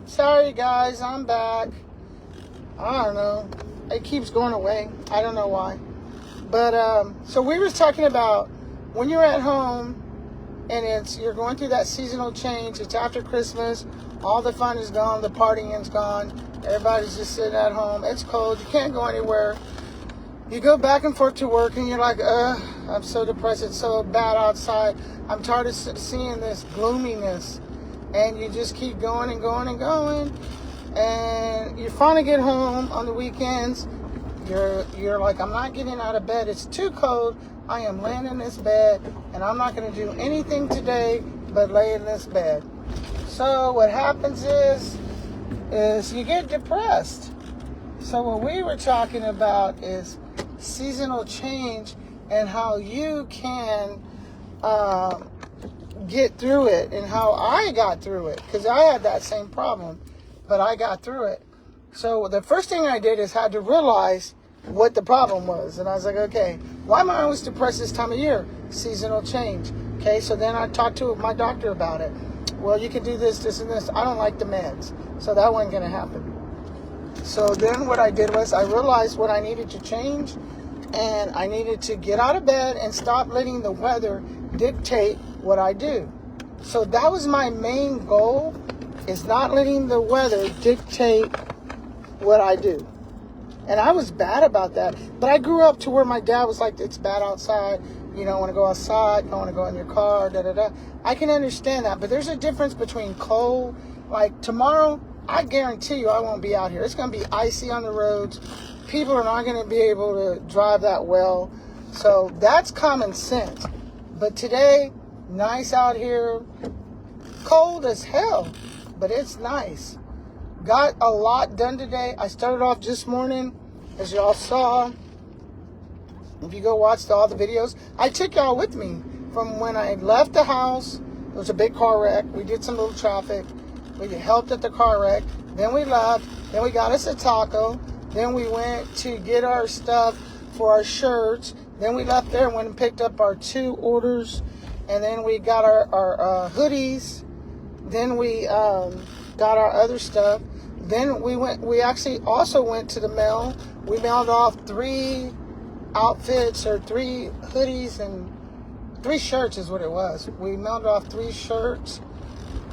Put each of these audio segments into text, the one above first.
Sorry guys, I'm back. I don't know. It keeps going away. I don't know why. But so we were talking about when you're at home and you're going through that seasonal change. It's after Christmas. All the fun is gone. The partying's gone. Everybody's just sitting at home. It's cold. You can't go anywhere. You go back and forth to work and you're like, I'm so depressed. It's so bad outside. I'm tired of seeing this gloominess. And you just keep going and going and going. And you finally get home on the weekends. You're like, I'm not getting out of bed. It's too cold. I am laying in this bed. And I'm not going to do anything today but lay in this bed. So what happens is you get depressed. So what we were talking about is seasonal change and how you can get through it, and how I got through it, because I had that same problem, but I got through it. So the first thing I did is had to realize what the problem was, and I was like, okay, why am I always depressed this time of year? Seasonal change. Okay, so then I talked to my doctor about it. Well, you can do this, this, and this. I don't like the meds, so that wasn't going to happen. So then what I did was I realized what I needed to change, and I needed to get out of bed and stop letting the weather dictate what I do. So that was my main goal, is not letting the weather dictate what I do. And I was bad about that. But I grew up to where my dad was like, it's bad outside. You don't want to go outside. You don't want to go in your car, da-da-da. I can understand that. But there's a difference between cold. Like tomorrow, I guarantee you I won't be out here. It's going to be icy on the roads. People are not going to be able to drive that well. So that's common sense. But today, nice out here. Cold as hell, but it's nice. Got a lot done today. I started off this morning, as y'all saw. If you go watch all the videos, I took y'all with me from when I left the house. It was a big car wreck. We did some little traffic. We helped at the car wreck. Then we left. Then we got us a taco. Then we went to get our stuff for our shirts. Then we left there and went and picked up our 2 orders. And then we got our hoodies. Then we got our other stuff. Then we actually also went to the mail. We mailed off 3 outfits, or 3 hoodies and 3 shirts is what it was. We mailed off 3 shirts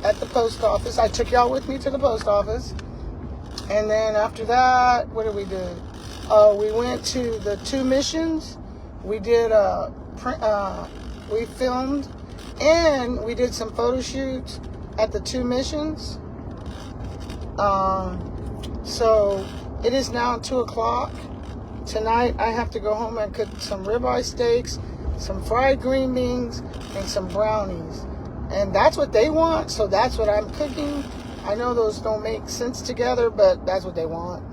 at the post office. I took y'all with me to the post office. And then after that, what did we do? We went to the 2 missions. We did we filmed, and we did some photo shoots at the 2 missions. So it is now 2 o'clock. Tonight I have to go home and cook some ribeye steaks, some fried green beans, and some brownies. And that's what they want, so that's what I'm cooking. I know those don't make sense together, but that's what they want.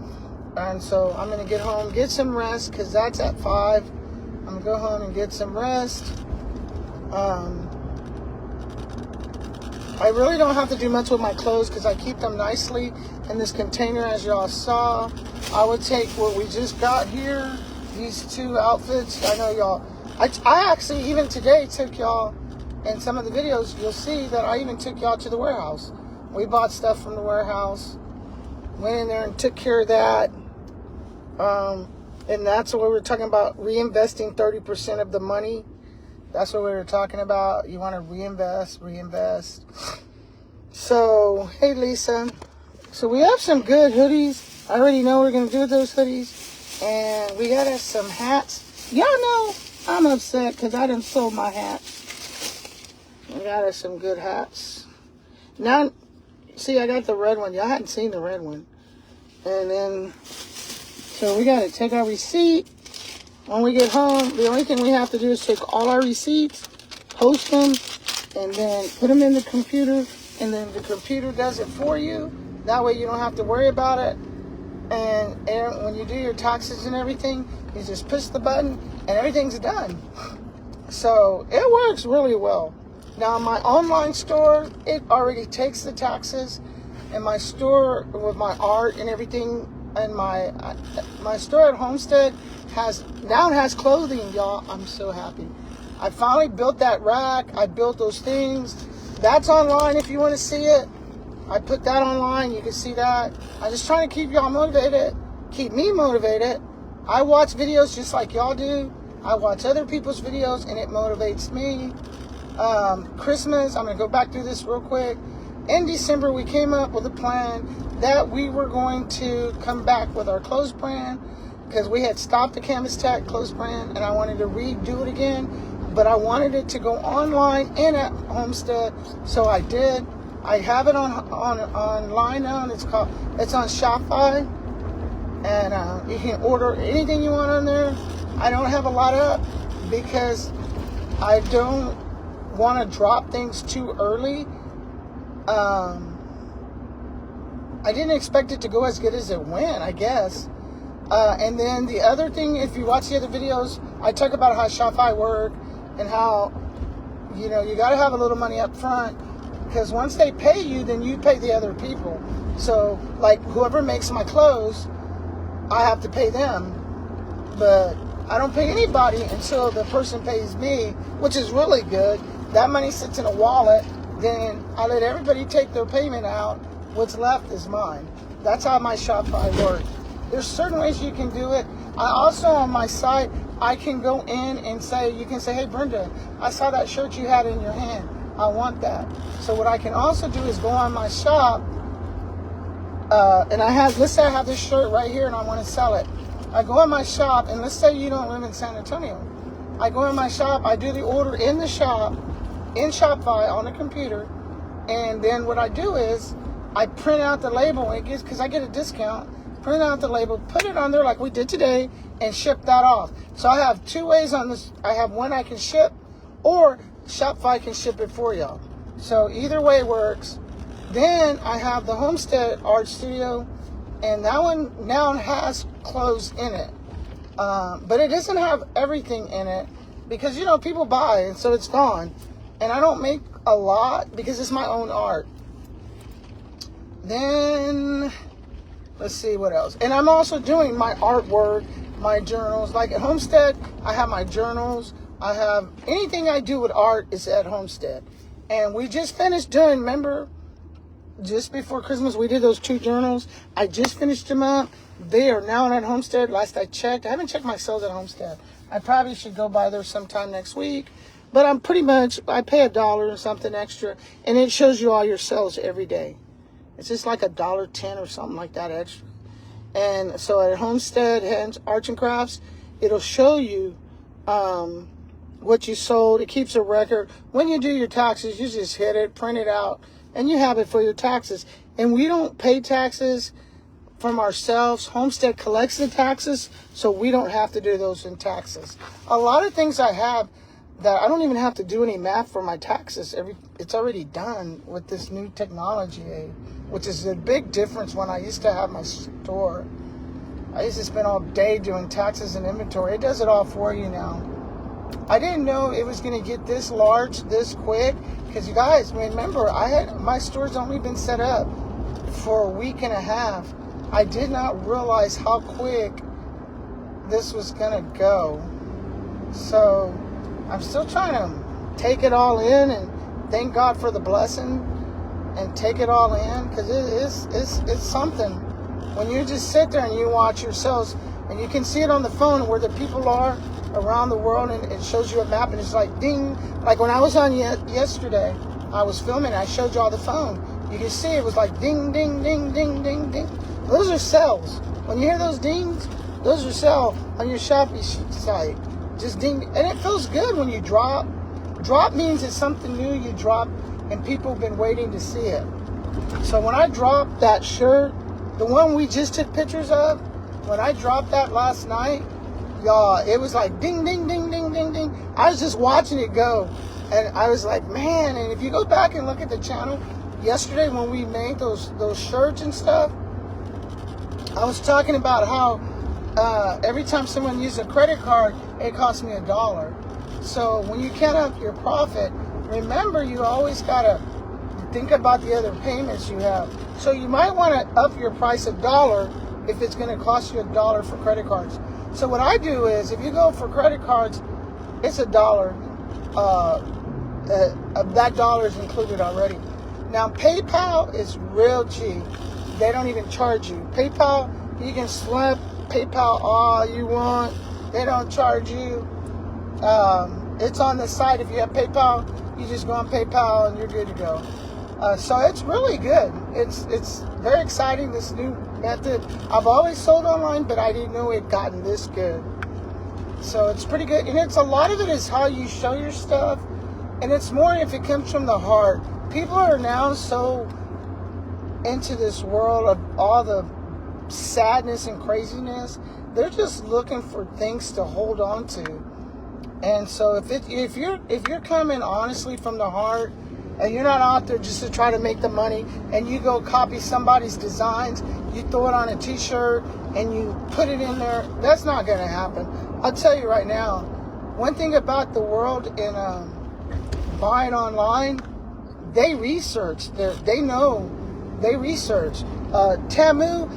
And so I'm going to get home, get some rest, because that's at 5. I'm going to go home and get some rest. I really don't have to do much with my clothes because I keep them nicely in this container, as y'all saw. I would take what we just got here, these 2 outfits. I know y'all, I actually even today took y'all, in some of the videos, you'll see that I even took y'all to the warehouse. We bought stuff from the warehouse, went in there and took care of that. And that's what we were talking about, reinvesting 30% of the money. That's what we were talking about. You want to reinvest. So, hey, Lisa. So we have some good hoodies. I already know what we're going to do with those hoodies. And we got us some hats. Y'all know I'm upset because I done sold my hat. We got us some good hats. Now, see, I got the red one. Y'all hadn't seen the red one. And then, so we got to take our receipt. When we get home, the only thing we have to do is take all our receipts, post them, and then put them in the computer, and then the computer does it for you. That way you don't have to worry about it. And when you do your taxes and everything, you just push the button, and everything's done. So it works really well. Now, my online store, it already takes the taxes, and my store with my art and everything, and my store at Homestead now has clothing, y'all. I'm so happy. I finally built that rack. I built those things. That's online if you want to see it. I put that online. You can see that. I'm just trying to keep y'all motivated, keep me motivated. I watch videos just like y'all do. I watch other people's videos, and it motivates me. Christmas, I'm going to go back through this real quick. In December, we came up with a plan that we were going to come back with our clothes brand, because we had stopped the Canvas Tech clothes brand, and I wanted to redo it again, but I wanted it to go online and at Homestead, so I did. I have it online now, and it's on Shopify, and you can order anything you want on there. I don't have a lot up because I don't want to drop things too early. I didn't expect it to go as good as it went, I guess. And then the other thing, if you watch the other videos, I talk about how Shopify work and how, you got to have a little money up front, because once they pay you, then you pay the other people. So, like, whoever makes my clothes, I have to pay them. But I don't pay anybody until the person pays me, which is really good. That money sits in a wallet. Then I let everybody take their payment out. What's left is mine. That's how my Shopify works. There's certain ways you can do it. I also, on my site, I can go in and you can say, hey, Brenda, I saw that shirt you had in your hand. I want that. So what I can also do is go on my shop, and let's say I have this shirt right here and I want to sell it. I go in my shop, and let's say you don't live in San Antonio. I go in my shop, I do the order in the shop, in Shopify on the computer, and then what I do is I print out the label, because I get a discount, print out the label, put it on there like we did today, and ship that off. So I have two ways on this. I have one I can ship, or Shopify can ship it for y'all. So either way works. Then I have the Homestead Art Studio, and that one now has clothes in it. But it doesn't have everything in it, because, people buy, and so it's gone. And I don't make a lot because it's my own art. Then, let's see what else. And I'm also doing my artwork, my journals. Like at Homestead, I have my journals. I have anything I do with art is at Homestead. And we just finished doing, remember, just before Christmas, we did those 2 journals. I just finished them up. They are now at Homestead. Last I checked, I haven't checked my sales at Homestead. I probably should go by there sometime next week. But I pay $1 or something extra, and it shows you all your sales every day. It's just like $1.10 or something like that extra. And so at Homestead Arts and Crafts, it'll show you what you sold. It keeps a record. When you do your taxes, you just hit it, print it out, and you have it for your taxes. And we don't pay taxes from ourselves. Homestead collects the taxes, so we don't have to do those in taxes. A lot of things I have that I don't even have to do any math for my taxes. It's already done with this new technology, which is a big difference when I used to have my store. I used to spend all day doing taxes and inventory. It does it all for you now. I didn't know it was going to get this large this quick, because you guys, remember, my store's only been set up for a week and a half. I did not realize how quick this was going to go. So I'm still trying to take it all in and thank God for the blessing and take it all in, because it's something. When you just sit there and you watch yourselves, and you can see it on the phone where the people are around the world, and it shows you a map, and it's like ding. Like when I was on yesterday, I was filming, I showed you all the phone. You can see it was like ding, ding, ding, ding, ding, ding. Those are sales. When you hear those dings, those are sales on your Shopee site. Just ding, and it feels good when you drop. Drop means it's something new you drop, and people have been waiting to see it. So when I dropped that shirt, the one we just took pictures of, when I dropped that last night, y'all, it was like ding, ding, ding, ding, ding, ding. I was just watching it go, and I was like, man. And if you go back and look at the channel yesterday when we made those shirts and stuff, I was talking about how every time someone uses a credit card, it costs me $1. So when you count up your profit, remember you always gotta think about the other payments you have. So you might want to up your price $1 if it's going to cost you $1 for credit cards. So what I do is, if you go for credit cards, it's $1. That $1 is included already. Now, PayPal is real cheap. They don't even charge you. PayPal, you can slap PayPal all you want. They don't charge you. It's on the site. If you have PayPal, you just go on PayPal and you're good to go. So it's really good. It's very exciting, this new method. I've always sold online, but I didn't know it had gotten this good. So it's pretty good. And a lot of it is how you show your stuff. And it's more if it comes from the heart. People are now so into this world of all the sadness and craziness. They're just looking for things to hold on to. And so if you're coming honestly from the heart, and you're not out there just to try to make the money, and you go copy somebody's designs, you throw it on a t-shirt and you put it in there, that's not going to happen. I'll tell you right now, one thing about the world in buying online, they research. They research. Tamu,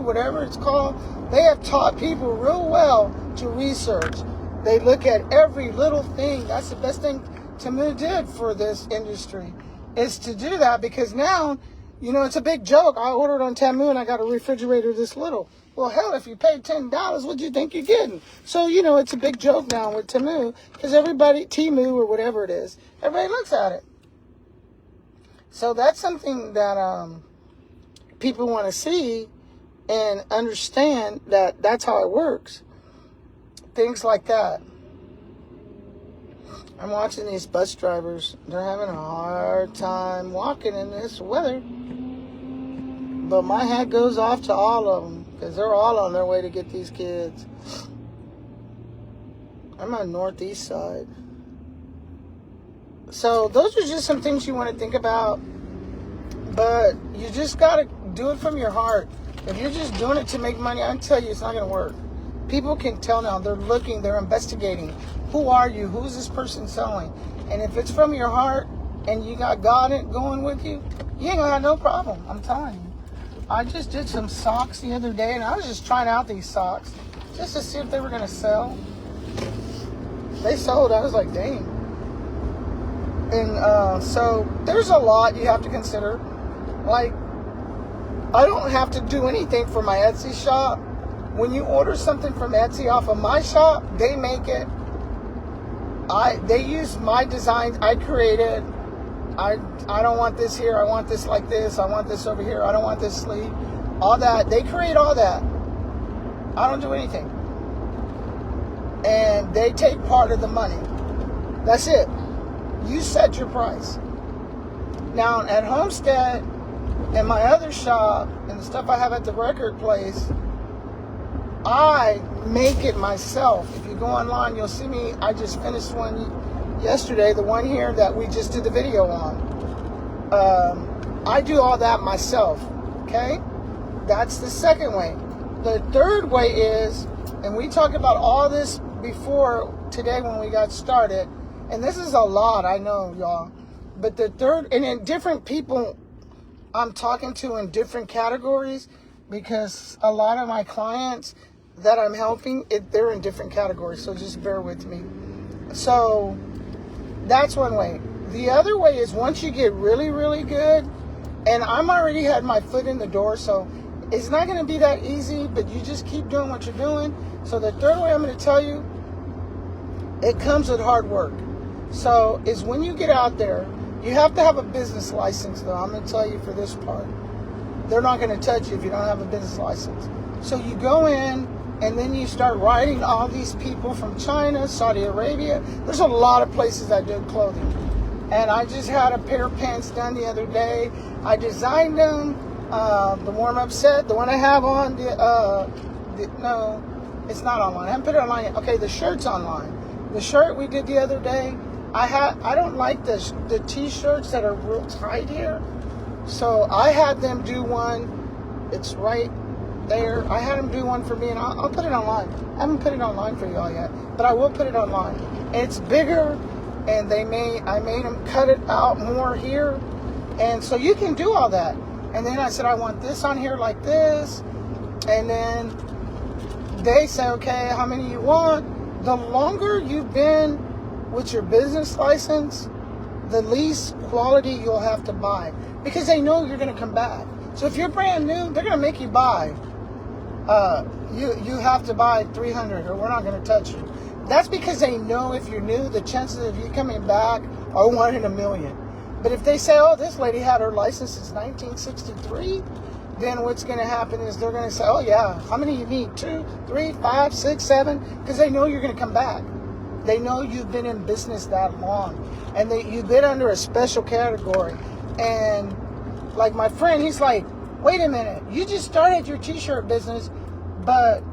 whatever it's called, they have taught people real well to research. They look at every little thing. That's the best thing Tamu did for this industry, is to do that, because now, it's a big joke. I ordered on Tamu and I got a refrigerator this little. Well, hell, if you paid $10, what do you think you're getting? So, it's a big joke now with Tamu, because Temu or whatever it is, everybody looks at it. So that's something that people want to see and understand, that that's how it works. Things like that. I'm watching these bus drivers. They're having a hard time walking in this weather. But my hat goes off to all of them, because they're all on their way to get these kids. I'm on northeast side. So those are just some things you want to think about. But you just got to do it from your heart. If you're just doing it to make money, I tell you, it's not going to work. People can tell now. They're looking. They're investigating. Who are you? Who's this person selling? And if it's from your heart and you got God going with you, you ain't going to have no problem. I'm telling you. I just did some socks the other day, and I was just trying out these socks just to see if they were going to sell. They sold. I was like, dang. And so there's a lot you have to consider. Like, I don't have to do anything for my Etsy shop. When you order something from Etsy off of my shop, they make it. They use my designs I created. I don't want this here. I want this like this. I want this over here. I don't want this sleeve. All that. They create all that. I don't do anything. And they take part of the money. That's it. You set your price. Now, at Homestead and my other shop and the stuff I have at the record place, I make it myself. If you go online, you'll see me. I just finished one yesterday, the one here that we just did the video on. I do all that myself, okay? That's the second way. The third way is, and we talked about all this before today when we got started, and this is a lot, I know, y'all, but the third, and in different people I'm talking to in different categories, because a lot of my clients that I'm helping, they're in different categories, so just bear with me. So that's one way. The other way is, once you get really, really good, and I'm already had my foot in the door, so it's not going to be that easy, but you just keep doing what you're doing. So the third way I'm going to tell you, it comes with hard work. So is when you get out there, you have to have a business license, though. I'm going to tell you for this part. They're not going to touch you if you don't have a business license. So you go in, and then you start writing all these people from China, Saudi Arabia. There's a lot of places that do clothing. And I just had a pair of pants done the other day. I designed them. The warm-up set, the one I have on, no, it's not online. I haven't put it online yet. Okay, the shirt's online. The shirt we did the other day, I don't like the t-shirts that are real tight here. So I had them do one. It's right there. I had them do one for me, and I'll put it online. I haven't put it online for y'all yet, but I will put it online. It's bigger, and I made them cut it out more here, and so you can do all that. And then I said, I want this on here like this, and then they say, okay, how many you want? The longer you've been with your business license, the least quality you'll have to buy, because they know you're going to come back. So if you're brand new, they're going to make you buy. You have to buy 300 or we're not going to touch you. That's because they know if you're new, the chances of you coming back are 1 in a million. But if they say, oh, this lady had her license since 1963, then what's going to happen is they're going to say, oh, yeah, how many you need? 2, 3, 5, 6, 7? Because they know you're going to come back. They know you've been in business that long. And you've been under a special category. And like my friend, he's like, wait a minute, you just started your t-shirt business, but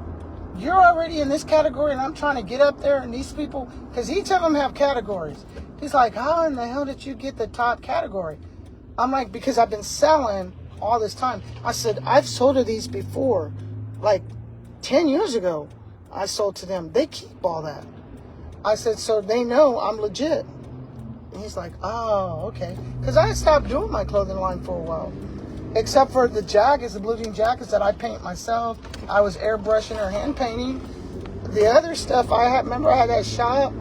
you're already in this category and I'm trying to get up there, and these people, because each of them have categories. He's like, how in the hell did you get the top category? I'm like, because I've been selling all this time. I said, I've sold to these before, like 10 years ago. I sold to them. They keep all that. I said, so they know I'm legit. And he's like, oh, okay. Because I stopped doing my clothing line for a while. Except for the jackets, the blue jean jackets that I paint myself. I was airbrushing or hand painting. The other stuff remember I had that shop,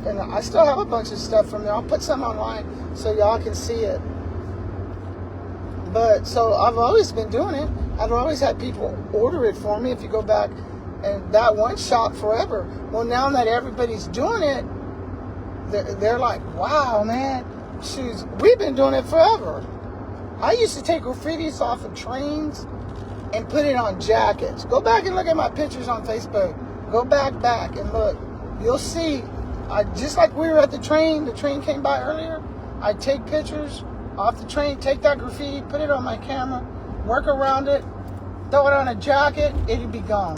and I still have a bunch of stuff from there. I'll put some online so y'all can see it. But so I've always been doing it. I've always had people order it for me. If you go back, and that one shop forever. Well, now that everybody's doing it, they're like, wow, man, shoes, we've been doing it forever. I used to take graffitis off of trains and put it on jackets. Go back and look at my pictures on Facebook. Go back and look. You'll see, just like we were at the train came by earlier, I take pictures off the train, take that graffiti, put it on my camera, work around it, throw it on a jacket, it'd be gone.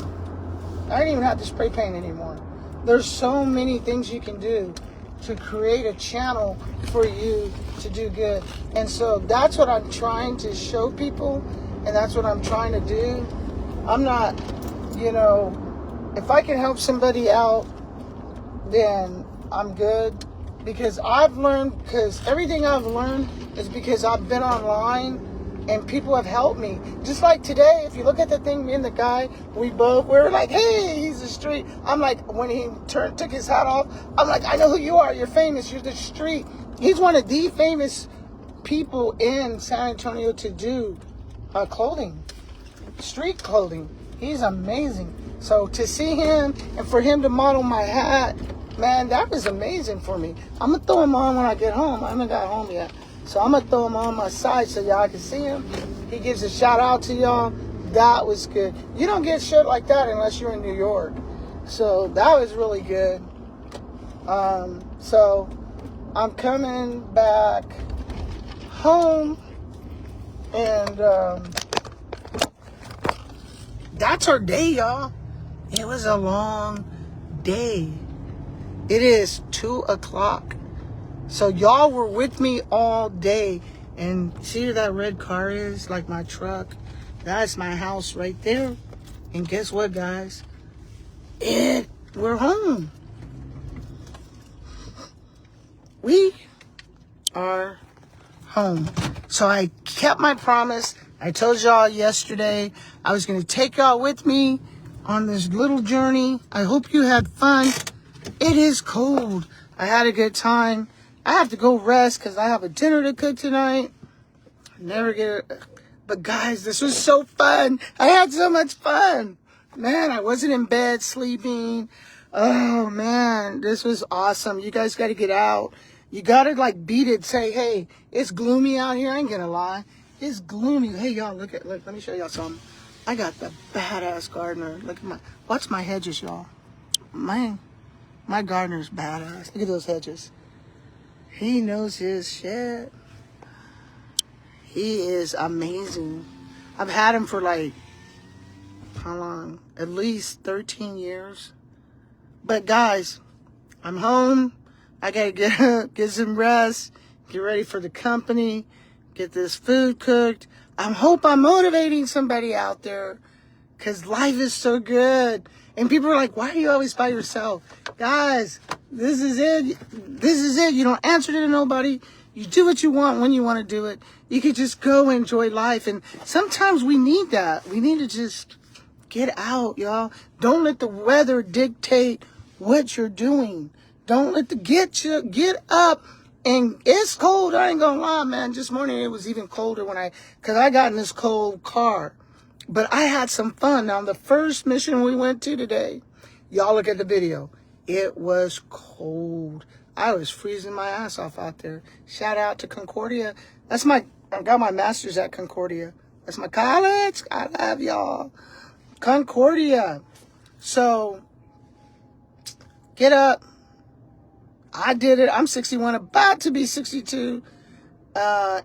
I don't even have to spray paint anymore. There's so many things you can do to create a channel for you to do good. And so that's what I'm trying to show people, and that's what I'm trying to do. I'm not, if I can help somebody out, then I'm good. Because everything I've learned is because I've been online and people have helped me. Just like today, if you look at the thing, me and the guy, we were like, hey, he's the street. I'm like, when he took his hat off, I'm like, I know who you are. You're famous. You're the street. He's one of the famous people in San Antonio to do clothing, street clothing. He's amazing. So to see him and for him to model my hat, man, that was amazing for me. I'm going to throw him on when I get home. I haven't got home yet. So I'm going to throw him on my side so y'all can see him. He gives a shout out to y'all. That was good. You don't get shit like that unless you're in New York. So that was really good. So I'm coming back home. And that's our day, y'all. It was a long day. It is 2 o'clock. So y'all were with me all day. And see where that red car is? Like my truck. That's my house right there. And guess what, guys? We're home. We are home. So I kept my promise. I told y'all yesterday I was going to take y'all with me on this little journey. I hope you had fun. It is cold. I had a good time. I have to go rest because I have a dinner to cook tonight. Never get it. But guys, this was so fun. I had so much fun. Man, I wasn't in bed sleeping. Oh, man, this was awesome. You guys got to get out. You got to like beat it. Say, hey, it's gloomy out here. I ain't going to lie. It's gloomy. Hey, y'all, look, let me show y'all something. I got the badass gardener. Look at watch my hedges, y'all. My gardener's badass. Look at those hedges. He knows his shit. He is amazing. I've had him for like, how long? At least 13 years. But guys, I'm home. I gotta get some rest, get ready for the company, get this food cooked. I hope I'm motivating somebody out there because life is so good. And people are like, why are you always by yourself? Guys, this is it. This is it. You don't answer to nobody. You do what you want when you want to do it. You can just go enjoy life. And sometimes we need that. We need to just get out, y'all. Don't let the weather dictate what you're doing. Don't let get up And it's cold. I ain't gonna lie, man. This morning it was even colder because I got in this cold car. But I had some fun. Now, the first mission we went to today, y'all look at the video. It was cold. I was freezing my ass off out there. Shout out to Concordia. I got my master's at Concordia. That's my college. I love y'all. Concordia. So, get up. I did it. I'm 61, about to be 62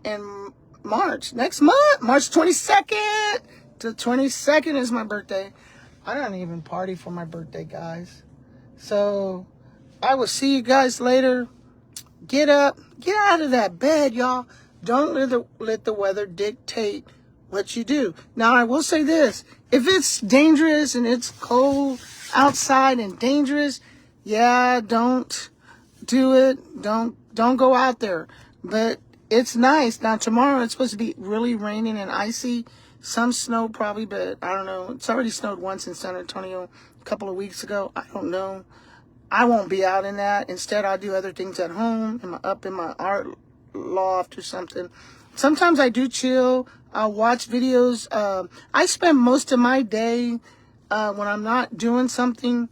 in March. Next month, March 22nd. The 22nd is my birthday. I don't even party for my birthday, guys. So, I will see you guys later. Get up. Get out of that bed, y'all. Don't let the weather dictate what you do. Now, I will say this. If it's dangerous and it's cold outside and dangerous, yeah, don't do it. Don't go out there. But it's nice. Now, tomorrow it's supposed to be really raining and icy. Some snow probably, but I don't know. It's already snowed once in San Antonio a couple of weeks ago. I don't know. I won't be out in that. Instead, I'll do other things at home, up in my art loft or something. Sometimes I do chill. I'll watch videos. I spend most of my day when I'm not doing something,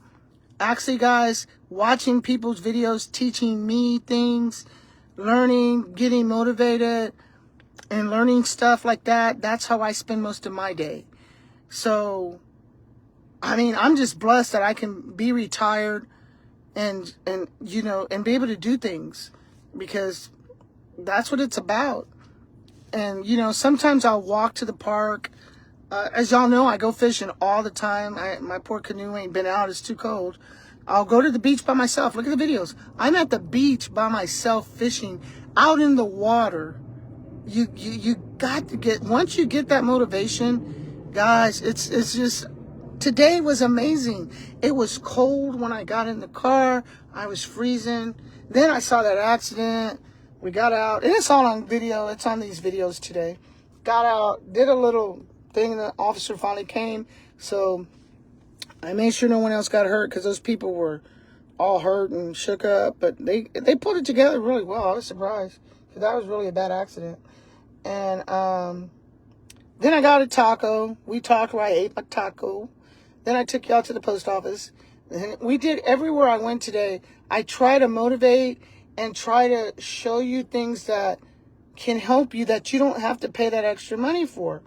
actually, guys, watching people's videos, teaching me things, learning, getting motivated, and learning stuff like that. That's how I spend most of my day. So, I mean, I'm just blessed that I can be retired and you know, and be able to do things, because that's what it's about. And, you know, sometimes I'll walk to the park. As y'all know, I go fishing all the time. My poor canoe ain't been out. It's too cold. I'll go to the beach by myself. Look at the videos. I'm at the beach by myself fishing out in the water. You got to get, once you get that motivation, guys, it's just, today was amazing. It was cold when I got in the car. I was freezing. Then I saw that accident. We got out, and it's all on video. It's on these videos today. Got out, did a little thing. The officer finally came, so I made sure no one else got hurt, because those people were all hurt and shook up. But they put it together really well. I was surprised, because that was really a bad accident. And then I got a taco. We talked while I ate my taco. Then I took y'all to the post office. And we did everywhere I went today. I try to motivate and try to show you things that can help you, that you don't have to pay that extra money for.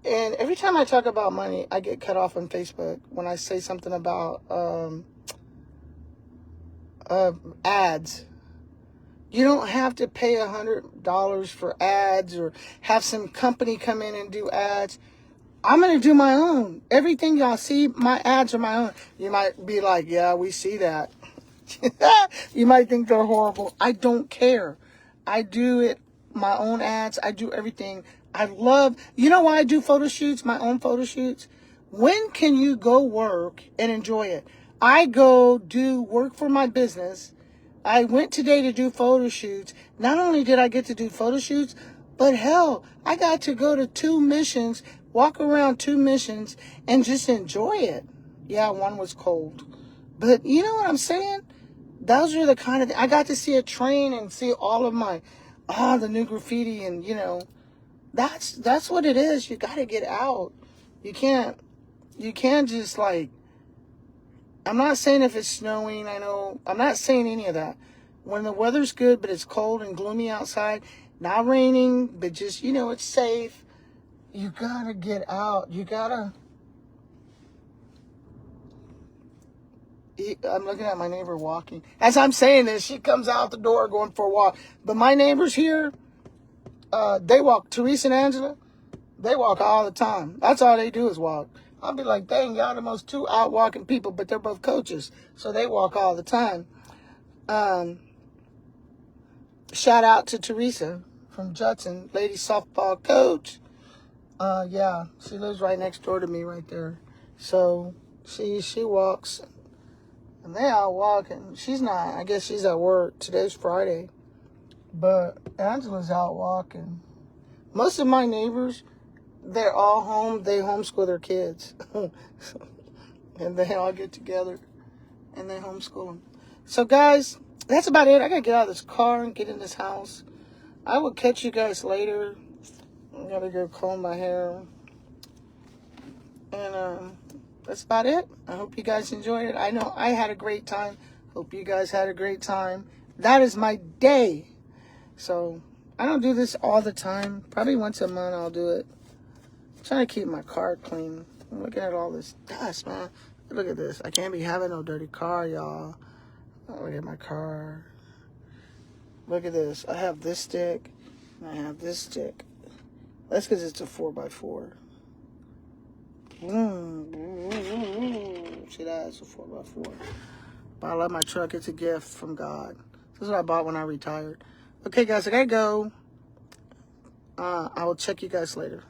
And every time I talk about money, I get cut off on Facebook when I say something about ads. You don't have to pay $100 for ads or have some company come in and do ads. I'm going to do my own. Everything y'all see, my ads are my own. You might be like, yeah, we see that. You might think they're horrible. I don't care. I do it, my own ads. I do everything. I love, you know why I do photo shoots, my own photo shoots? When can you go work and enjoy it? I go do work for my business. I went today to do photo shoots. Not only did I get to do photo shoots, but hell, I got to go to 2 missions, walk around 2 missions, and just enjoy it. Yeah, one was cold. But you know what I'm saying? Those are the kind of, I got to see a train and see all of my, the new graffiti, and you know, that's what it is. You got to get out. You can't just like, I'm not saying if it's snowing, I'm not saying any of that. When the weather's good, but it's cold and gloomy outside, not raining, but just, you know, it's safe, you gotta get out. You gotta, I'm looking at my neighbor walking. As I'm saying this, she comes out the door going for a walk. But my neighbors here, they walk. Teresa and Angela, they walk all the time. That's all they do is walk. I'll be like, dang, y'all the most 2 out walking people, but they're both coaches, so they walk all the time. Shout out to Teresa from Judson, lady softball coach. Yeah, she lives right next door to me right there. So she walks, and they all walk, and she's not, I guess she's at work. Today's Friday. But Angela's out walking. Most of my neighbors, they're all home. They homeschool their kids. And they all get together and they homeschool them. So guys, that's about it. I gotta get out of this car and get in this house. I will catch you guys later. I gotta go comb my hair. And that's about it. I hope you guys enjoyed it. I know I had a great time. Hope you guys had a great time. That is my day. So I don't do this all the time. Probably once a month I'll do it. I'm trying to keep my car clean. I'm looking at all this dust, man. Look at this. I can't be having no dirty car, y'all. Oh, look at my car. Look at this. I have this stick. And I have this stick. That's because it's a 4x4. See that? It's a 4x4. But I love my truck. It's a gift from God. This is what I bought when I retired. Okay, guys, I gotta go. I will check you guys later.